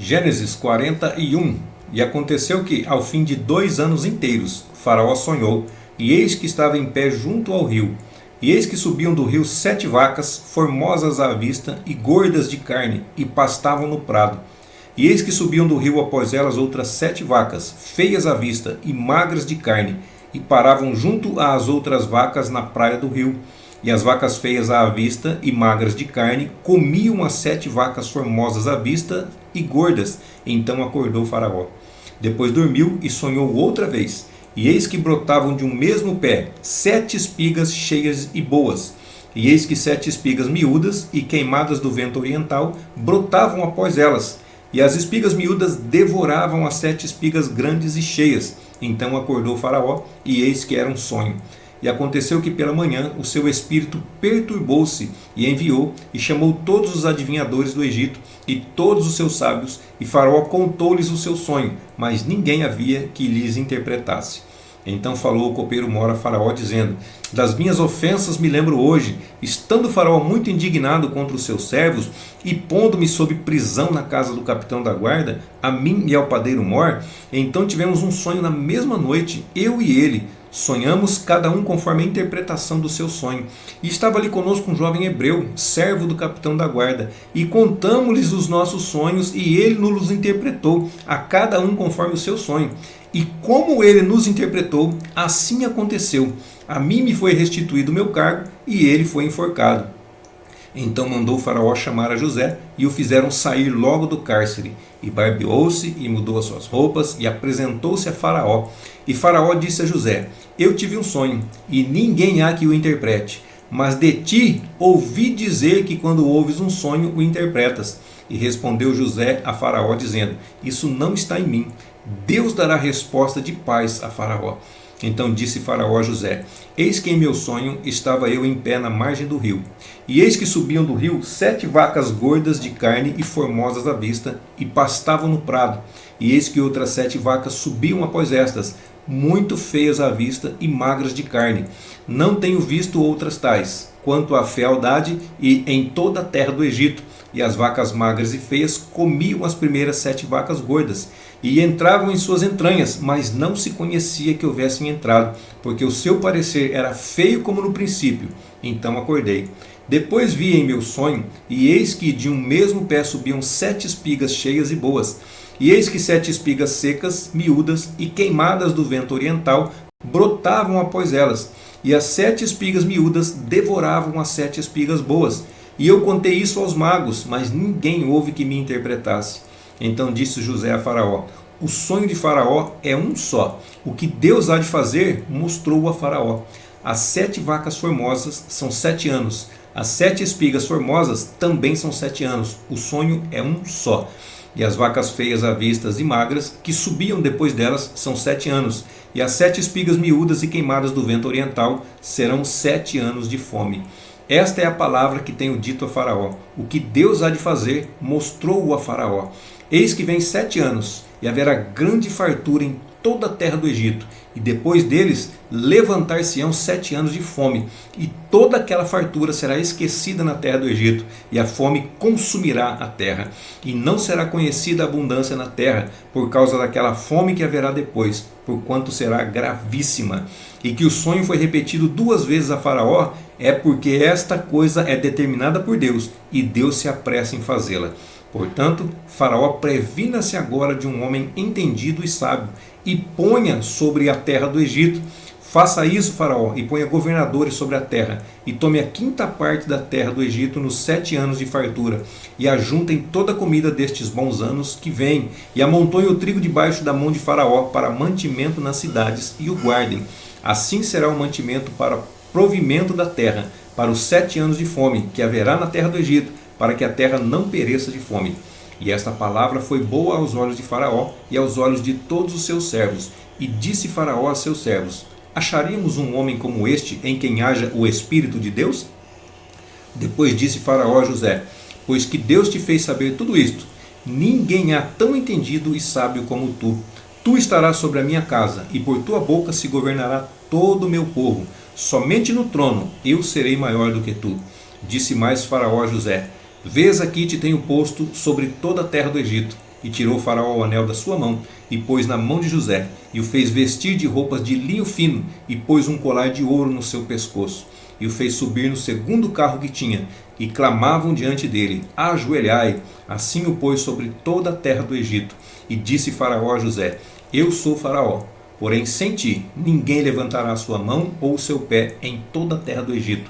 Gênesis 41. E aconteceu que, ao fim de 2 anos inteiros, Faraó sonhou, e eis que estava em pé junto ao rio. E eis que subiam do rio 7 vacas, formosas à vista e gordas de carne, e pastavam no prado. E eis que subiam do rio após elas outras 7 vacas, feias à vista e magras de carne, e paravam junto às outras vacas na praia do rio. E as vacas feias à vista e magras de carne comiam as 7 vacas formosas à vista e gordas. Então acordou Faraó. Depois dormiu e sonhou outra vez. E eis que brotavam de um mesmo pé 7 espigas cheias e boas. E eis que 7 espigas miúdas e queimadas do vento oriental brotavam após elas. E as espigas miúdas devoravam as 7 espigas grandes e cheias. Então acordou Faraó, e eis que era um sonho. E aconteceu que pela manhã o seu espírito perturbou-se e enviou e chamou todos os adivinhadores do Egito e todos os seus sábios, e Faraó contou-lhes o seu sonho, mas ninguém havia que lhes interpretasse. Então falou o copeiro-mor a Faraó, dizendo: das minhas ofensas me lembro hoje, estando Faraó muito indignado contra os seus servos, e pondo-me sob prisão na casa do capitão da guarda, a mim e ao padeiro-mor. Então tivemos um sonho na mesma noite, eu e ele. Sonhamos cada um conforme a interpretação do seu sonho. E estava ali conosco um jovem hebreu, servo do capitão da guarda, e contamos-lhes os nossos sonhos, e ele nos interpretou, a cada um conforme o seu sonho. E como ele nos interpretou, assim aconteceu. A mim me foi restituído o meu cargo, e ele foi enforcado. Então mandou Faraó chamar a José, e o fizeram sair logo do cárcere. E barbeou-se, e mudou as suas roupas, e apresentou-se a Faraó. E Faraó disse a José: eu tive um sonho, e ninguém há que o interprete. Mas de ti ouvi dizer que quando ouves um sonho, o interpretas. E respondeu José a Faraó, dizendo: isso não está em mim. Deus dará resposta de paz a Faraó. Então disse Faraó a José: eis que em meu sonho estava eu em pé na margem do rio. E eis que subiam do rio 7 vacas gordas de carne e formosas à vista, e pastavam no prado. E eis que outras 7 vacas subiam após estas, muito feias à vista e magras de carne. Não tenho visto outras tais, quanto à fealdade e em toda a terra do Egito. E as vacas magras e feias comiam as primeiras 7 vacas gordas, e entravam em suas entranhas, mas não se conhecia que houvessem entrado, porque o seu parecer era feio como no princípio. Então acordei. Depois vi em meu sonho, e eis que de um mesmo pé subiam 7 espigas cheias e boas. E eis que 7 espigas secas, miúdas e queimadas do vento oriental brotavam após elas. E as 7 espigas miúdas devoravam as 7 espigas boas. E eu contei isso aos magos, mas ninguém houve que me interpretasse. Então disse José a Faraó: o sonho de Faraó é um só. O que Deus há de fazer, mostrou a Faraó. As 7 vacas formosas são 7 anos. As 7 espigas formosas também são 7 anos. O sonho é um só. E as vacas feias à vista e magras, que subiam depois delas, são 7 anos. E as 7 espigas miúdas e queimadas do vento oriental serão 7 anos de fome. Esta é a palavra que tenho dito a Faraó. O que Deus há de fazer, mostrou-o a Faraó. Eis que vem 7 anos, e haverá grande fartura em toda a terra do Egito. E depois deles, levantar-se-ão 7 anos de fome. E toda aquela fartura será esquecida na terra do Egito, e a fome consumirá a terra. E não será conhecida a abundância na terra, por causa daquela fome que haverá depois, porquanto será gravíssima. E que o sonho foi repetido 2 vezes a Faraó, é porque esta coisa é determinada por Deus, e Deus se apressa em fazê-la. Portanto, Faraó previna-se agora de um homem entendido e sábio, e ponha sobre a terra do Egito. Faça isso, Faraó, e ponha governadores sobre a terra, e tome a 5ª parte da terra do Egito nos 7 anos de fartura, e ajuntem toda a comida destes bons anos que vêm, e amontoem o trigo debaixo da mão de Faraó para mantimento nas cidades, e o guardem. Assim será o mantimento para provimento da terra, para os 7 anos de fome que haverá na terra do Egito, para que a terra não pereça de fome. E esta palavra foi boa aos olhos de Faraó e aos olhos de todos os seus servos. E disse Faraó a seus servos: acharíamos um homem como este, em quem haja o Espírito de Deus? Depois disse Faraó a José: pois que Deus te fez saber tudo isto, ninguém há tão entendido e sábio como tu. Tu estarás sobre a minha casa, e por tua boca se governará todo o meu povo. Somente no trono eu serei maior do que tu. Disse mais Faraó a José: vês aqui te tenho posto sobre toda a terra do Egito. E tirou Faraó o anel da sua mão, e pôs na mão de José, e o fez vestir de roupas de linho fino, e pôs um colar de ouro no seu pescoço. E o fez subir no segundo carro que tinha, e clamavam diante dele: ajoelhai. Assim o pôs sobre toda a terra do Egito. E disse Faraó a José: eu sou Faraó, porém sem ti ninguém levantará a sua mão ou o seu pé em toda a terra do Egito.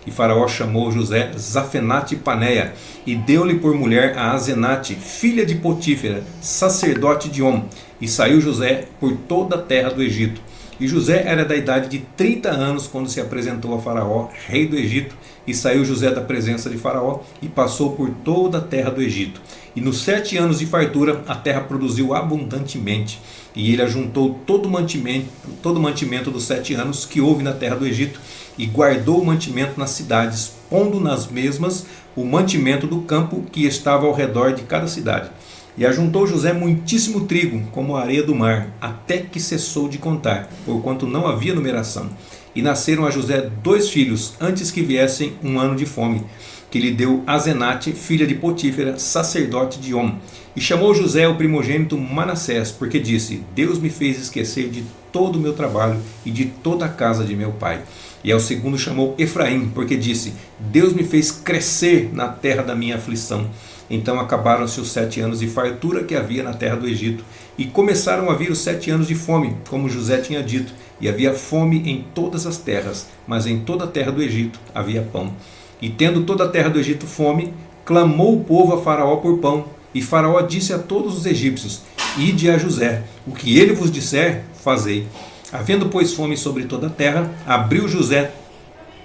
E Faraó chamou José Zafenate Paneia, e deu-lhe por mulher a Azenate, filha de Potífera, sacerdote de On. E saiu José por toda a terra do Egito. E José era da idade de 30 anos quando se apresentou a Faraó, rei do Egito. E saiu José da presença de Faraó e passou por toda a terra do Egito. E nos 7 anos de fartura a terra produziu abundantemente. E ele ajuntou todo o mantimento dos 7 anos que houve na terra do Egito, e guardou o mantimento nas cidades, pondo nas mesmas o mantimento do campo que estava ao redor de cada cidade. E ajuntou José muitíssimo trigo, como a areia do mar, até que cessou de contar, porquanto não havia numeração. E nasceram a José 2 filhos, antes que viessem um ano de fome, que lhe deu Azenate, filha de Potífera, sacerdote de On. E chamou José o primogênito Manassés, porque disse: Deus me fez esquecer de todo o meu trabalho e de toda a casa de meu pai. E ao segundo chamou Efraim, porque disse: Deus me fez crescer na terra da minha aflição. Então acabaram-se os 7 anos de fartura que havia na terra do Egito, e começaram a vir os 7 anos de fome, como José tinha dito, e havia fome em todas as terras, mas em toda a terra do Egito havia pão. E tendo toda a terra do Egito fome, clamou o povo a Faraó por pão, e Faraó disse a todos os egípcios: ide a José, o que ele vos disser, fazei. Havendo, pois, fome sobre toda a terra, abriu José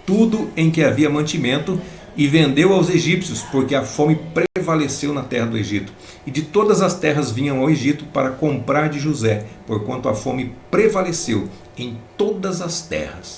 tudo em que havia mantimento, e vendeu aos egípcios, porque a fome prevaleceu na terra do Egito. E de todas as terras vinham ao Egito para comprar de José, porquanto a fome prevaleceu em todas as terras.